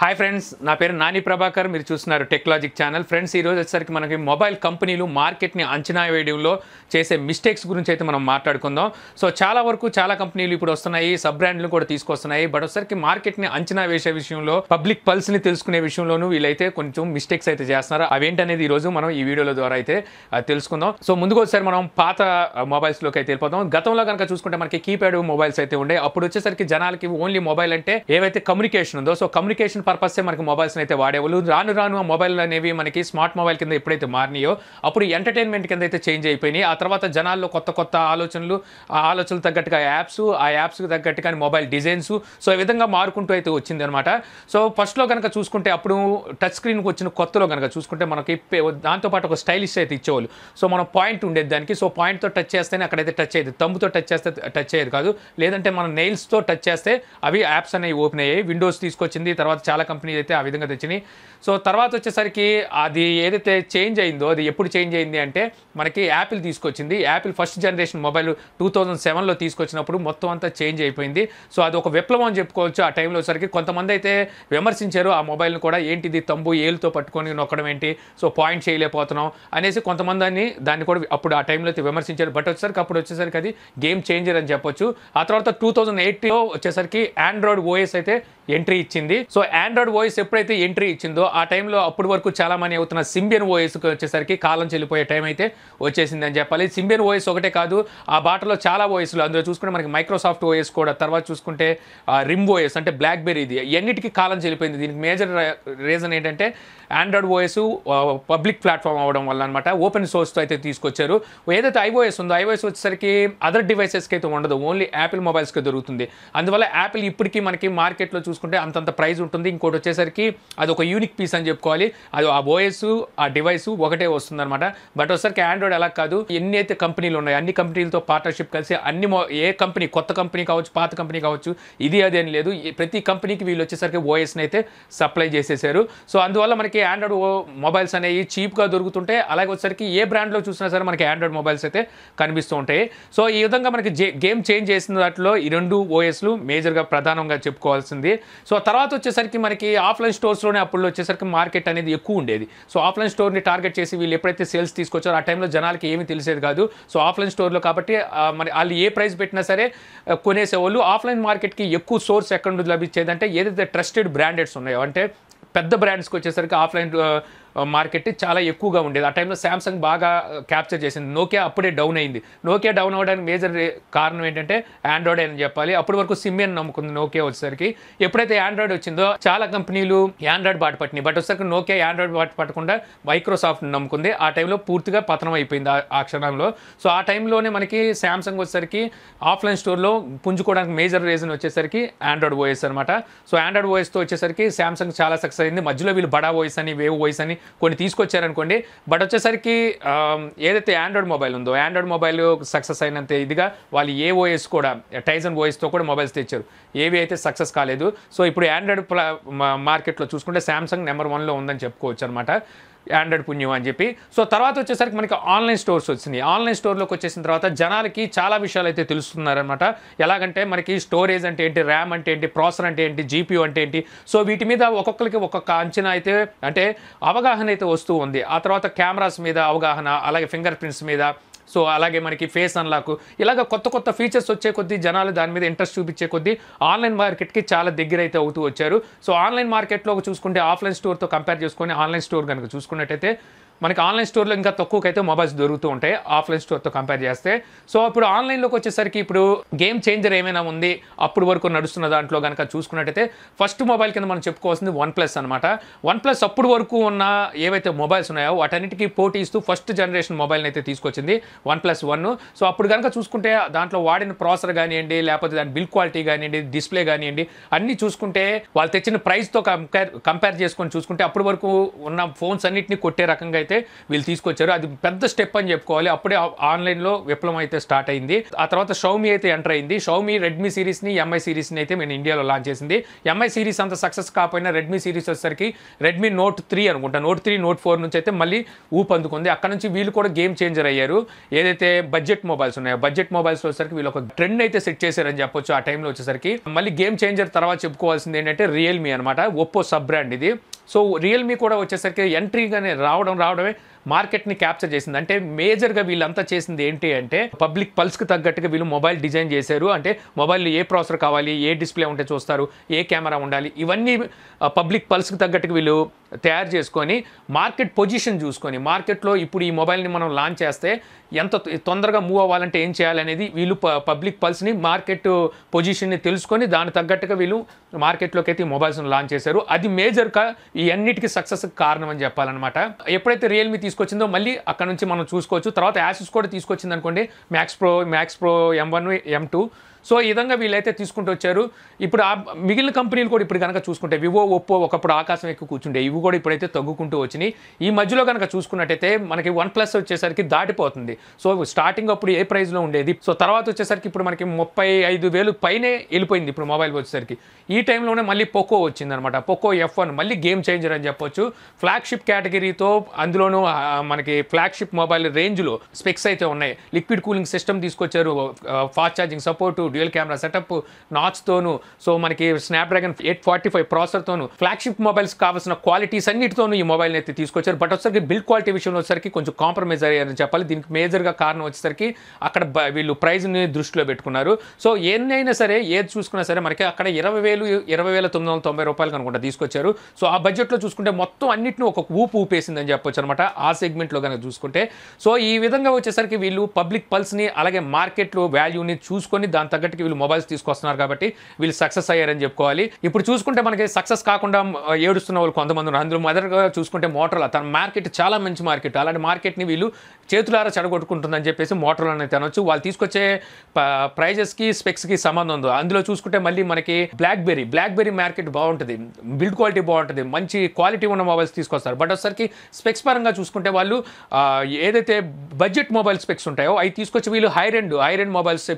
Hi friends, నా పేరు నాని ప్రభాకర్. మీరు చూస్తున్నారు టెక్లాజిక్ ఛానల్. ఫ్రెండ్స్, ఈ రోజు వచ్చేసరికి మనకి మొబైల్ కంపెనీలు మార్కెట్ని అంచనా వేయడంలో చేసే మిస్టేక్స్ గురించి అయితే మనం మాట్లాడుకుందాం. సో చాలా వరకు చాలా కంపెనీలు ఇప్పుడు వస్తున్నాయి, సబ్ బ్రాండ్లు కూడా తీసుకొస్తున్నాయి. బట్ వచ్చేసరికి మార్కెట్ని అంచనా వేసే విషయంలో, పబ్లిక్ పల్స్ని తెలుసుకునే విషయంలోనూ వీళ్ళైతే కొంచెం మిస్టేక్స్ అయితే చేస్తున్నారు. అవేంటనేది ఈ రోజు మనం ఈ వీడియోల ద్వారా అయితే తెలుసుకుందాం. సో ముందుకు వచ్చేసరికి మనం పాత మొబైల్స్లోకి అయితే వెళ్ళిపోతాం. గతంలో కనుక చూసుకుంటే మనకి కీప్యాడ్ మొబైల్స్ అయితే ఉండే. అప్పుడు వచ్చేసరికి జనాలకి ఓన్లీ మొబైల్ అంటే ఏవైతే కమ్యూనికేషన్ ఉందో, సో కమ్యూనికేషన్ పర్పస్ మనకి మొబైల్స్ అయితే వాడేవాళ్ళు. రాను రాను ఆ మొబైల్ అనేవి మనకి స్మార్ట్ మొబైల్ కింద ఎప్పుడైతే మారినాయో అప్పుడు ఎంటర్టైన్మెంట్ కింద అయితే చేంజ్ అయిపోయినాయి. ఆ తర్వాత జనాల్లో కొత్త కొత్త ఆలోచనలు, ఆ ఆలోచనలు తగ్గట్టుగా యాప్స్, ఆ యాప్స్కి తగ్గట్టుగా మొబైల్ డిజైన్స్, సో ఈ విధంగా మారుకుంటూ అయితే వచ్చింది అనమాట. సో ఫస్ట్లో కనుక చూసుకుంటే అప్పుడు టచ్ స్క్రీన్కి వచ్చిన కొత్తలో కనుక చూసుకుంటే మనకి దాంతోపాటు ఒక స్టైలిష్ అయితే ఇచ్చేవాళ్ళు. సో మనం పాయింట్ ఉండేది దానికి. సో పాయింట్తో టచ్ చేస్తేనే అక్కడైతే టచ్ అయ్యేది, తంబుతో టచ్ చేస్తే టచ్ అయ్యేది కాదు. లేదంటే మనం నెయిల్స్తో టచ్ చేస్తే అవి యాప్స్ అనేవి ఓపెన్ అయ్యాయి. విండోస్ తీసుకొచ్చింది, తర్వాత చాలా కంపెనీలు అయితే ఆ విధంగా తెచ్చినాయి. సో తర్వాత వచ్చేసరికి అది ఏదైతే చేంజ్ అయిందో అది ఎప్పుడు చేంజ్ అయింది అంటే మనకి యాపిల్ తీసుకొచ్చింది. యాపిల్ ఫస్ట్ జనరేషన్ మొబైల్ 2007లో తీసుకొచ్చినప్పుడు మొత్తం అంతా చేంజ్ అయిపోయింది. సో అది ఒక విప్లవం అని చెప్పుకోవచ్చు. ఆ టైంలో వచ్చేసరికి కొంతమంది అయితే విమర్శించారు ఆ మొబైల్ని కూడా. ఏంటిది తంబు ఏలుతో పట్టుకొని నొక్కడం ఏంటి, సో పాయింట్ చేయలేకపోతున్నాం అనేసి కొంతమంది దాన్ని కూడా అప్పుడు ఆ టైంలో అయితే విమర్శించారు. బట్ వచ్చేసరికి అది గేమ్ చేంజర్ అని చెప్పొచ్చు. ఆ తర్వాత 2008లో వచ్చేసరికి ఆండ్రాయిడ్ ఓఎస్ అయితే ఎంట్రీ ఇచ్చింది. సో ఆండ్రాయిడ్ ఓఎస్ ఎప్పుడైతే ఎంట్రీ ఇచ్చిందో ఆ టైంలో అప్పటి వరకు చాలా మంది అవుతున్న సింబియన్ ఓఎస్కి వచ్చేసరికి కాలం చెల్లిపోయే టైం అయితే వచ్చేసింది అని చెప్పాలి. సింబియన్ ఓఎస్ ఒకటే కాదు, ఆ బాటలో చాలా ఓఎస్లు, అందులో చూసుకుంటే మనకి మైక్రోసాఫ్ట్ ఓఎస్ కూడా, తర్వాత చూసుకుంటే రిమ్ ఓఎస్ అంటే బ్లాక్బెర్రీది, ఎన్నిటికీ కాలం చెల్లిపోయింది. దీనికి మేజర్ రీజన్ ఏంటంటే ఆండ్రాయిడ్ ఓఎస్ పబ్లిక్ ప్లాట్ఫామ్ అవ్వడం వల్ల అనమాట. ఓపెన్ సోర్స్తో అయితే తీసుకొచ్చారు. ఏదైతే ఐఓఎస్ ఉందో ఐఓఎస్ వచ్చేసరికి అదర్ డివైసెస్కి అయితే ఉండదు, ఓన్లీ యాపిల్ మొబైల్స్కి దొరుకుతుంది. అందువల్ల యాపిల్ ఇప్పటికీ మనకి మార్కెట్లో చూసుకుంటే అంతంత ప్రైస్ ఉంటుంది. ఇంకోటి వచ్చేసరికి అది ఒక యూనిక్ పీస్ అని చెప్పుకోవాలి. అది ఆ ఓఎస్ ఆ డివైస్ ఒకటే వస్తుంది అనమాట. బట్ వచ్చేసరికి ఆండ్రాయిడ్ అలా కాదు, ఎన్ని అయితే కంపెనీలు ఉన్నాయో అన్ని కంపెనీలతో పార్ట్నర్షిప్ కలిసి ఏ కంపెనీ, కొత్త కంపెనీ కావచ్చు, పాత కంపెనీ కావచ్చు, ఇది అది అని లేదు, ప్రతి కంపెనీకి వీళ్ళు వచ్చేసరికి ఓఎస్ని అయితే సప్లై చేసేసారు. సో అందువల్ల మనకి ఆండ్రాయిడ్ మొబైల్స్ అనేవి చీప్గా దొరుకుతుంటాయి. అలాగే వచ్చేసరికి ఏ బ్రాండ్లో చూసినా సరే మనకి ఆండ్రాయిడ్ మొబైల్స్ అయితే కనిపిస్తూ ఉంటాయి. సో ఈ విధంగా మనకి గేమ్ చేంజ్ చేసిన దాంట్లో ఈ రెండు ఓఎస్లు మేజర్గా ప్రధానంగా చెప్పుకోవాల్సింది. సో తర్వాత వచ్చేసరికి మనకి ఆఫ్లైన్ స్టోర్స్లోనే అప్పుడు వచ్చేసరికి మార్కెట్ అనేది ఎక్కువ ఉండేది. సో ఆఫ్లైన్ స్టోర్ని టార్గెట్ చేసి వీళ్ళు ఎప్పుడైతే సేల్స్ తీసుకొచ్చారో ఆ టైంలో జనాలకి ఏమీ తెలిసేది కాదు. సో ఆఫ్లైన్ స్టోర్లో కాబట్టి మరి వాళ్ళు ఏ ప్రైస్ పెట్టినా సరే కొనేసేవాళ్ళు. ఆఫ్లైన్ మార్కెట్కి ఎక్కువ సోర్స్ ఎక్కడ నుండి లభించేదంటే ఏదైతే ట్రస్టెడ్ బ్రాండెడ్స్ ఉన్నాయో, అంటే పెద్ద బ్రాండ్స్కి వచ్చేసరికి ఆఫ్లైన్ మార్కెట్ చాలా ఎక్కువగా ఉండేది. ఆ టైంలో శాంసంగ్ బాగా క్యాప్చర్ చేసింది. నోకియా అప్పుడే డౌన్ అయింది. నోకియా డౌన్ అవ్వడానికి మేజర్ కారణం ఏంటంటే ఆండ్రాయిడ్ అని చెప్పాలి. అప్పటి వరకు సిమ్మియన్ నమ్ముకుంది నోకియా వచ్చేసరికి. ఎప్పుడైతే ఆండ్రాయిడ్ వచ్చిందో చాలా కంపెనీలు ఆండ్రాయిడ్ బాట పట్టినాయి. బట్ వచ్చేసరికి నోకియా ఆండ్రాయిడ్ బాట పట్టకుండా మైక్రోసాఫ్ట్ నమ్ముకుంది. ఆ టైంలో పూర్తిగా పతనం అయిపోయింది ఆ క్షణంలో. సో ఆ టైంలోనే మనకి శాంసంగ్ వచ్చేసరికి ఆఫ్లైన్ స్టోర్లో పుంజుకోవడానికి మేజర్ రీజన్ వచ్చేసరికి ఆండ్రాయిడ్ ఓఎస్ అనమాట. సో ఆండ్రాయిడ్ ఓఎస్తో వచ్చేసరికి శాంసంగ్ చాలా సక్సెస్ అయింది. మధ్యలో వీళ్ళు బడా ఓఎస్ అని, వేవ్ ఓఎస్ అని కొన్ని తీసుకొచ్చారనుకోండి. బట్ వచ్చేసరికి ఏదైతే ఆండ్రాయిడ్ మొబైల్ ఉందో, ఆండ్రాయిడ్ మొబైల్ సక్సెస్ అయినంత ఇదిగా వాళ్ళు ఏ ఓఎస్ కూడా, టైజన్ ఓఎస్తో కూడా మొబైల్స్ తెచ్చారు, ఏవి అయితే సక్సెస్ కాలేదు. సో ఇప్పుడు ఆండ్రాయిడ్ మార్కెట్లో చూసుకుంటే శాంసంగ్ నెంబర్ 1లో ఉందని చెప్పుకోవచ్చు అనమాట, ఆండ్రాయిడ్ పుణ్యం అని చెప్పి. సో తర్వాత వచ్చేసరికి మనకి ఆన్లైన్ స్టోర్స్ వచ్చినాయి. ఆన్లైన్ స్టోర్లోకి వచ్చేసిన తర్వాత జనాలకి చాలా విషయాలు అయితే తెలుస్తున్నారనమాట. ఎలాగంటే మనకి స్టోరేజ్ అంటే ఏంటి, ర్యామ్ అంటే ఏంటి, ప్రాసెసర్ అంటే ఏంటి, జీపీయూ అంటే ఏంటి, సో వీటి మీద ఒక్కొక్కరికి ఒక్కొక్క అంచనా అయితే, అంటే అవగాహన అయితే వస్తూ ఉంది. ఆ తర్వాత కెమెరాస్ మీద అవగాహన, అలాగే ఫింగర్ ప్రింట్స్ మీద, సో అలాగే మనకి ఫేస్ అన్లాక్, ఇలాగ కొత్త కొత్త ఫీచర్స్ వచ్చే కొద్దీ జనాలు దాని మీద ఇంట్రెస్ట్ చూపించే కొద్దీ ఆన్లైన్ మార్కెట్కి చాలా దగ్గర అయితే అవుతూ వచ్చారు. సో ఆన్లైన్ మార్కెట్లో చూసుకుంటే ఆఫ్లైన్ స్టోర్తో కంపేర్ చేసుకొని ఆన్లైన్ స్టోర్ కనుక చూసుకున్నట్టయితే మనకి ఆన్లైన్ స్టోర్లో ఇంకా తక్కువకైతే మొబైల్స్ దొరుకుతూ ఉంటాయి ఆఫ్లైన్ స్టోర్తో కంపేర్ చేస్తే. సో ఇప్పుడు ఆన్లైన్లోకి వచ్చేసరికి ఇప్పుడు గేమ్ చేంజర్ ఏమైనా ఉంది అప్పుడు వరకు నడుస్తున్న దాంట్లో కనుక చూసుకున్నట్టయితే ఫస్ట్ మొబైల్ కింద మనం చెప్పుకోవాల్సింది OnePlus అనమాట. OnePlus అప్పుడు వరకు ఉన్న ఏవైతే మొబైల్స్ ఉన్నాయో వాటన్నిటికీ పోటీ ఇస్తూ ఫస్ట్ జనరేషన్ మొబైల్ని అయితే తీసుకొచ్చింది OnePlus 1. సో అప్పుడు కనుక చూసుకుంటే దాంట్లో వాడిన ప్రాసెసర్ కానివ్వండి, లేకపోతే దాని బిల్ క్వాలిటీ కానివ్వండి, డిస్ప్లే కానివ్వండి, అన్నీ చూసుకుంటే వాళ్ళు తెచ్చిన ప్రైస్తో కంపేర్ చేసుకొని చూసుకుంటే అప్పటి వరకు ఉన్న ఫోన్స్ అన్నింటినీ కొట్టే రకంగా అయితే వీళ్ళు తీసుకొచ్చారు. అది పెద్ద స్టెప్ అని చెప్పుకోవాలి. అప్పుడే ఆన్లైన్లో విప్లవం అయితే స్టార్ట్ అయింది. ఆ తర్వాత షౌమీ అయితే ఎంటర్ అయింది. షౌమీ రెడ్మీ సిరీస్ని, ఎంఐ సిరీస్ని అయితే మన ఇండియాలో లాంచ్ చేసింది. ఎంఐ సిరీస్ అంత సక్సెస్ కాకపోయినా రెడ్మీ సిరీస్ వచ్చేసరికి రెడ్మీ నోట్ 3 అనుకుంటా, నోట్ 3, నోట్ 4 నుంచి అయితే మళ్ళీ ఊపందుకుంది. అక్కడ నుంచి వీళ్ళు కూడా గేమ్ చేంజర్ అయ్యారు. ఏదైతే బడ్జెట్ మొబైల్స్ ఉన్నాయో బడ్జెట్ మొబైల్స్ వచ్చేసరికి వీళ్ళు ఒక ట్రెండ్ అయితే సెట్ చేశారని చెప్పొచ్చు. ఆ టైంలో వచ్చేసరికి మళ్ళీ గేమ్ చేంజర్ తర్వాత చెప్పుకోవాల్సింది ఏంటంటే రియల్మీ అనమాట. ఒప్పో సబ్ బ్రాండ్ ఇది. సో రియల్మీ కూడా వచ్చేసరికి ఎంట్రీగానే రావడమే మార్కెట్ని క్యాప్చర్ చేసింది. అంటే మేజర్గా వీళ్ళంతా చేసింది ఏంటి అంటే పబ్లిక్ పల్స్కి తగ్గట్టుగా వీళ్ళు మొబైల్ డిజైన్ చేశారు. అంటే మొబైల్లో ఏ ప్రాసెసర్ కావాలి, ఏ డిస్ప్లే ఉంటే చూస్తారు, ఏ కెమెరా ఉండాలి, ఇవన్నీ పబ్లిక్ పల్స్కి తగ్గట్టుగా వీళ్ళు తయారు చేసుకొని మార్కెట్ పొజిషన్ చూసుకొని మార్కెట్లో ఇప్పుడు ఈ మొబైల్ని మనం లాంచ్ చేస్తే ఎంత తొందరగా మూవ్ అవ్వాలంటే ఏం చేయాలనేది వీళ్ళు పబ్లిక్ పల్స్ని మార్కెట్ పొజిషన్ని తెలుసుకొని దాని తగ్గట్టుగా వీళ్ళు మార్కెట్లోకి అయితే ఈ మొబైల్స్ని లాంచ్ చేశారు. అది మేజర్గా ఈ అన్నిటికీ సక్సెస్ కారణం అని చెప్పాలన్నమాట. ఎప్పుడైతే రియల్మీ తీసుకొచ్చిందో మళ్ళీ అక్కడ నుంచి మనం చూసుకోవచ్చు. తర్వాత యాసూస్ కూడా తీసుకొచ్చింది అనుకోండి, max pro M1, M2. So ఈ విధంగా వీళ్ళైతే తీసుకుంటూ వచ్చారు. ఇప్పుడు ఆ మిగిలిన కంపెనీలు కూడా ఇప్పుడు కనుక చూసుకుంటే వివో, ఒప్పో ఒకప్పుడు ఆకాశం ఎక్కువ కూర్చుంటే ఇవి కూడా ఇప్పుడైతే తగ్గుకుంటూ వచ్చినాయి. ఈ మధ్యలో కనుక చూసుకున్నట్టయితే మనకి OnePlus వచ్చేసరికి దాటిపోతుంది. సో స్టార్టింగ్ అప్పుడు ఏ ప్రైస్లో ఉండేది, సో తర్వాత వచ్చేసరికి ఇప్పుడు మనకి 35,000 పైనే వెళ్ళిపోయింది ఇప్పుడు మొబైల్ వచ్చేసరికి. ఈ టైంలోనే మళ్ళీ పోకో వచ్చిందనమాట. పోకో F1 మళ్ళీ గేమ్ చేంజర్ అని చెప్పొచ్చు. ఫ్లాగ్షిప్ కేటగిరీతో అందులోనూ మనకి ఫ్లాగ్షిప్ మొబైల్ రేంజ్లో స్పెక్స్ అయితే ఉన్నాయి. లిక్విడ్ కూలింగ్ సిస్టమ్ తీసుకొచ్చారు, fast charging support, dual camera setup, నాచ్తోను, సో మనకి స్నాప్డ్రాగన్ 845 ప్రాసెసర్తోను ఫ్లాగ్షిప్ మొబైల్స్ కావాల్సిన క్వాలిటీస్ అన్నిటితోనూ ఈ మొబైల్ని అయితే తీసుకొచ్చారు. బట్ వచ్చేసరికి బిల్డ్ క్వాలిటీ విషయంలో వచ్చేసరికి కొంచెం కాంప్రమైజ్ అయ్యారని చెప్పాలి. దీనికి మేజర్గా కారణం వచ్చేసరికి అక్కడ వీళ్ళు ప్రైజ్ని దృష్టిలో పెట్టుకున్నారు. సో ఏదైనా సరే ఏది చూసుకున్నా సరే మనకి అక్కడ 20,990 రూపాయలు అనుకుంటా తీసుకొచ్చారు. సో ఆ బడ్జెట్లో చూసుకుంటే మొత్తం అన్నిటిని ఒక ఊపేసిందని చెప్పొచ్చు అనమాట ఆ సెగ్మెంట్లో కనుక చూసుకుంటే. సో ఈ విధంగా వచ్చేసరికి వీళ్ళు పబ్లిక్ పల్స్ని అలాగే మార్కెట్లో వాల్యూని చూసుకొని దాని తగ్గట్టుకి వీళ్ళు మొబైల్స్ తీసుకొస్తున్నారు కాబట్టి వీళ్ళు సక్సెస్ అయ్యారని చెప్పుకోవాలి. ఇప్పుడు చూసుకుంటే మనకి సక్సెస్ కాకుండా ఏడుస్తున్న వాళ్ళు కొంతమంది ఉన్నారు. అందులో మొదటగా చూసుకుంటే మోటరోలా, తన మార్కెట్ చాలా మంచి మార్కెట్, అలాంటి మార్కెట్ని వీళ్ళు చేతులారా చెడగొట్టుకుంటుందని చెప్పేసి మోటరోలా అనేది అనొచ్చు. వాళ్ళు తీసుకొచ్చే ప్రైజెస్కి స్పెక్స్కి సంబంధం ఉంది. అందులో చూసుకుంటే మళ్ళీ మనకి బ్లాక్బెర్రీ మార్కెట్ బాగుంటుంది, బిల్డ్ క్వాలిటీ బాగుంటుంది, మంచి క్వాలిటీ ఉన్న మొబైల్స్ తీసుకొస్తారు. బట్ ఒకసారికి స్పెక్స్ పరంగా చూసుకుంటే వాళ్ళు ఏదైతే బడ్జెట్ మొబైల్ స్పెక్స్ ఉంటాయో అవి తీసుకొచ్చి వీళ్ళు హైర్ ఎండ్ మొబైల్స్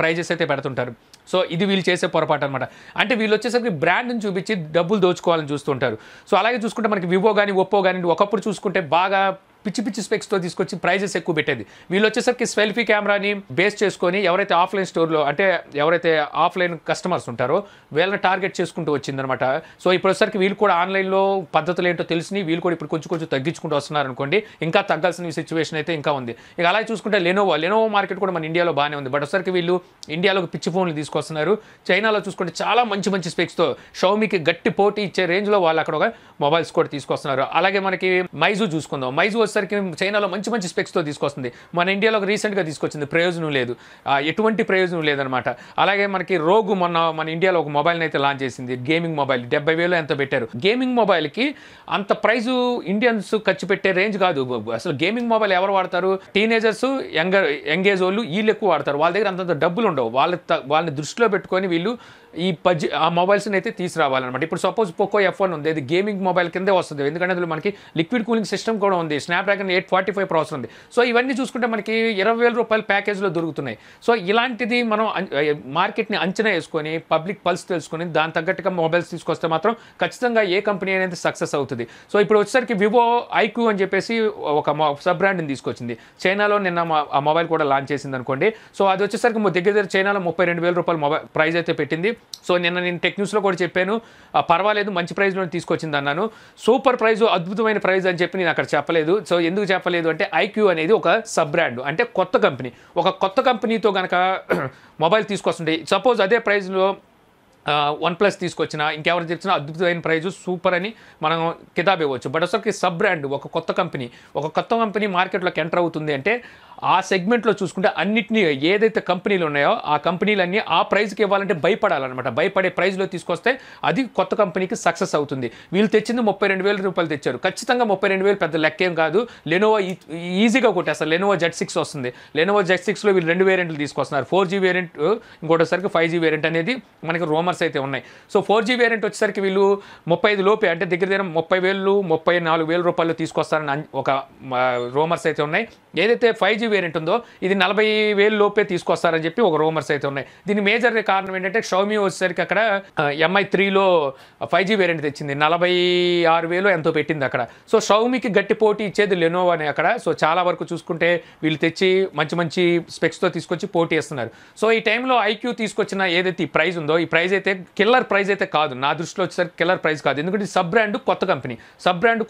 ప్రైజెస్ అయితే పెడుతుంటారు. సో ఇది వీళ్ళు చేసే పొరపాటు అనమాట. అంటే వీళ్ళు వచ్చేసరికి బ్రాండ్ని చూపించి డబ్బులు దోచుకోవాలని చూస్తుంటారు. సో అలాగే చూసుకుంటే మనకి వివో కానీ ఒప్పో కానీ ఒకప్పుడు చూసుకుంటే బాగా పిచ్చి స్పెక్స్తో తీసుకొచ్చి ప్రైజెస్ ఎక్కువ పెట్టేది. వీళ్ళు వచ్చేసరికి సెల్ఫీ కెమెరాని బేస్ చేసుకొని ఎవరైతే ఆఫ్లైన్ స్టోర్లో అంటే ఎవరైతే ఆఫ్లైన్ కస్టమర్స్ ఉంటారో వీళ్ళని టార్గెట్ చేసుకుంటూ వచ్చిందనమాట. సో ఇప్పుడు వచ్చేసరికి వీళ్ళు కూడా ఆన్లైన్లో పద్ధతులు ఏంటో తెలిసి వీళ్ళు కూడా ఇప్పుడు కొంచెం తగ్గించుకుంటూ వస్తున్నారు అనుకోండి. ఇంకా తగ్గాల్సిన సిచ్యువేషన్ అయితే ఇంకా ఉంది. ఇక అలాగే చూసుకుంటే లెనోవో మార్కెట్ కూడా మన ఇండియాలో బాగానే ఉంది. బట్ వచ్చేసరికి వీళ్ళు ఇండియాలోకి పిచ్చి ఫోన్లు తీసుకొస్తున్నారు. చైనాలో చూసుకుంటే చాలా మంచి స్పెక్స్తో షౌమీకి గట్టి పోటీ ఇచ్చే రేంజ్లో వాళ్ళు అక్కడ ఒక మొబైల్స్ కూడా తీసుకొస్తున్నారు. అలాగే మనకి మైజూ చూసుకుందాం. మైజూ వచ్చేసరికి చైనాలో మంచి స్పెక్స్తో తీసుకొస్తుంది. మన ఇండియాలోకి రీసెంట్గా తీసుకొచ్చింది, ప్రయోజనం లేదు, ఎటువంటి ప్రయోజనం లేదనమాట. అలాగే మనకి రోగ్ మన ఇండియాలో ఒక మొబైల్ని అయితే లాంచ్ చేసింది, గేమింగ్ మొబైల్ 70,000 ఎంత పెట్టారు. గేమింగ్ మొబైల్కి అంత ప్రైజు ఇండియన్స్ ఖర్చు పెట్టే రేంజ్ కాదు. అసలు గేమింగ్ మొబైల్ ఎవరు వాడతారు? టీనేజర్స్, యంగేజ్ వాళ్ళు, వీళ్ళు ఎక్కువ వాడతారు. వాళ్ళ దగ్గర అంతంత డబ్బులు ఉండవు. వాళ్ళని దృష్టిలో పెట్టుకొని వీళ్ళు ఆ మొబైల్స్ని అయితే తీసుకురావాలన్నమాట. ఇప్పుడు సపోజ్ పోకో F1 ఉంది, అది గేమింగ్ మొబైల్ కిందే వస్తుంది. ఎందుకంటే అందులో మనకి లిక్విడ్ కూలింగ్ సిస్టమ్ కూడా ఉంది, స్నాప్డ్రాగన్ 845 ప్రాసెసర్ ఉంది. సో ఇవన్నీ చూసుకుంటే మనకి 20,000 రూపాయల ప్యాకేజ్లో దొరుకుతున్నాయి. సో ఇలాంటిది మనం మార్కెట్ని అంచనా వేసుకొని పబ్లిక్ పల్స్ తెలుసుకొని దాని తగ్గట్టుగా మొబైల్స్ తీసుకొస్తే మాత్రం ఖచ్చితంగా ఏ కంపెనీ అనేది సక్సెస్ అవుతుంది. సో ఇప్పుడు వచ్చేసరికి వివో ఐక్యూ అని చెప్పేసి ఒక సబ్ బ్రాండ్ని తీసుకొచ్చింది. చైనాలో నిన్న ఆ మొబైల్ కూడా లాంచ్ చేసింది అనుకోండి. సో అది వచ్చేసరికి దగ్గర చైనాలో 32,000 రూపాయల మొబైల్ ప్రైస్ అయితే పెట్టింది. సో నిన్న నేను టెక్ న్యూస్లో కూడా చెప్పాను, పర్వాలేదు మంచి ప్రైస్లో తీసుకొచ్చింది అన్నాను. సూపర్ ప్రైజ్, అద్భుతమైన ప్రైజ్ అని చెప్పి నేను అక్కడ చెప్పలేదు. సో ఎందుకు చెప్పలేదు అంటే ఐక్యూ అనేది ఒక సబ్ బ్రాండ్, అంటే కొత్త కంపెనీ. ఒక కొత్త కంపెనీతో కనుక మొబైల్ తీసుకొస్తుంటే సపోజ్ అదే ప్రైస్లో OnePlus తీసుకొచ్చినా ఇంకెవరు తెచ్చినా అద్భుతమైన ప్రైజు సూపర్ అని మనం కితాబ్ ఇవ్వచ్చు. బట్ అసలుకి సబ్ బ్రాండ్ ఒక కొత్త కంపెనీ మార్కెట్లోకి ఎంటర్ అవుతుంది అంటే ఆ సెగ్మెంట్లో చూసుకుంటే అన్నిటినీ ఏదైతే కంపెనీలు ఉన్నాయో ఆ కంపెనీలన్నీ ఆ ప్రైస్కి ఇవ్వాలంటే భయపడాలన్నమాట. భయపడే ప్రైస్లో తీసుకొస్తే అది కొత్త కంపెనీకి సక్సెస్ అవుతుంది. వీళ్ళు తెచ్చింది 32,000 రూపాయలు తెచ్చారు. ఖచ్చితంగా 32,000 పెద్ద లెక్కేం కాదు. లెనోవో ఈజీగా కొట్టేస్తారు. లెనోవో Z6 వస్తుంది. లెనోవో Z6లో వీళ్ళు 2 వేరియంట్లు తీసుకొస్తున్నారు. 4G వేరియంట్, ఇంకోటిసరికి 5G వేరియంట్ అనేది మనకి రూమర్స్ అయితే ఉన్నాయి. సో 4G వేరియంట్ వచ్చేసరికి వీళ్ళు 35 లోపే, అంటే దగ్గర 30,000 34,000 రూపాయలు తీసుకొస్తారని ఒక రూమర్స్ అయితే ఉన్నాయి. ఏదైతే 5G వేరియంట్ ఉందో ఇది 40,000 లోపే తీసుకొస్తారని చెప్పి ఒక రూమర్స్ అయితే ఉన్నాయి. దీని మేజర్ కారణం ఏంటంటే షావమీ వచ్చేసరికి అక్కడ MI3లో 5G వేరియంట్ తెచ్చింది. 46,000 ఎంతో పెట్టింది అక్కడ. సో షావమీకి గట్టి పోటీ ఇచ్చేది లెనోవో అనే అక్కడ. సో చాలా వరకు చూసుకుంటే వీళ్ళు తెచ్చి మంచి మంచి స్పెక్స్తో తీసుకొచ్చి పోటీ ఇస్తున్నారు. సో ఈ టైంలో IQ తీసుకొచ్చిన ఏదైతే ఈ ప్రైస్ ఉందో ఈ ప్రైస్ అయితే కిల్లర్ ప్రైస్ అయితే కాదు. నా దృష్టిలో వచ్చేసరికి కిల్లర్ ప్రైస్ కాదు. ఎందుకంటే సబ్ బ్రాండ్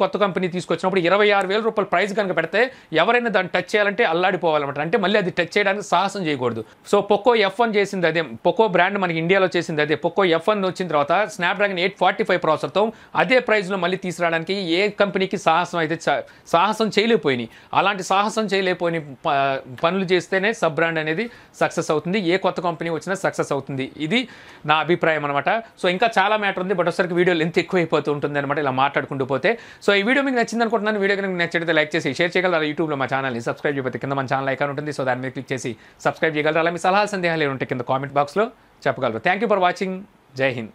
కొత్త కంపెనీ తీసుకొచ్చినప్పుడు 26,000 రూపాయల ప్రైస్ కనుక పెడితే ఎవరైనా దాన్ని టచ్ చేయాలంటే అల్లాడిపోవాలన్నమాట. అంటే మళ్ళీ అది టచ్ చేయడానికి సాహసం చేయకూడదు. సో పోకో F1 చేసింది అదే. పోకో బ్రాండ్ మనకి ఇండియాలో చేసింది అదే. పోకో F1 వచ్చిన తర్వాత స్నాప్డ్రాగన్ 845 ప్రాసెసర్తో అదే ప్రైస్లో మళ్ళీ తీసుకురావడానికి ఏ కంపెనీకి సాహసం చేయలేకపోయినాయి. అలాంటి సాహసం చేయలేకపోయిన పనులు చేస్తేనే సబ్ బ్రాండ్ అనేది సక్సెస్ అవుతుంది. ఏ కొత్త కంపెనీ వచ్చినా సక్సెస్ అవుతుంది. ఇది నా అభిప్రాయం అనమాట. సో ఇంకా చాలా మ్యాటర్ ఉంది, బట్ ఒకసారికి వీడియో లెంత్ ఎక్కువైపోతూ ఉంటుంది అనమాట ఇలా మాట్లాడుకుంటూ పోతే. సో ఈ వీడియో మీకు నచ్చింది అనుకుంటున్నాను. వీడియో కనుక నచ్చితే లైక్ చేసి షేర్ చేయగలరు. అలా యూట్యూబ్లో మా ఛానల్ని సబ్స్క్రైబ్ చేయకపోతే కింద మన ఛానల్ ఐకాన్ ఉంటుంది. సో దాని మీద క్లిక్ చేసి సబ్స్క్రైబ్ చేయగలరు. అలా మీ సలహా సందేహాలు ఉంటే కింద కామెంట్ బాక్స్లో చెప్పగలరు. Thank you for watching. జై హింద్.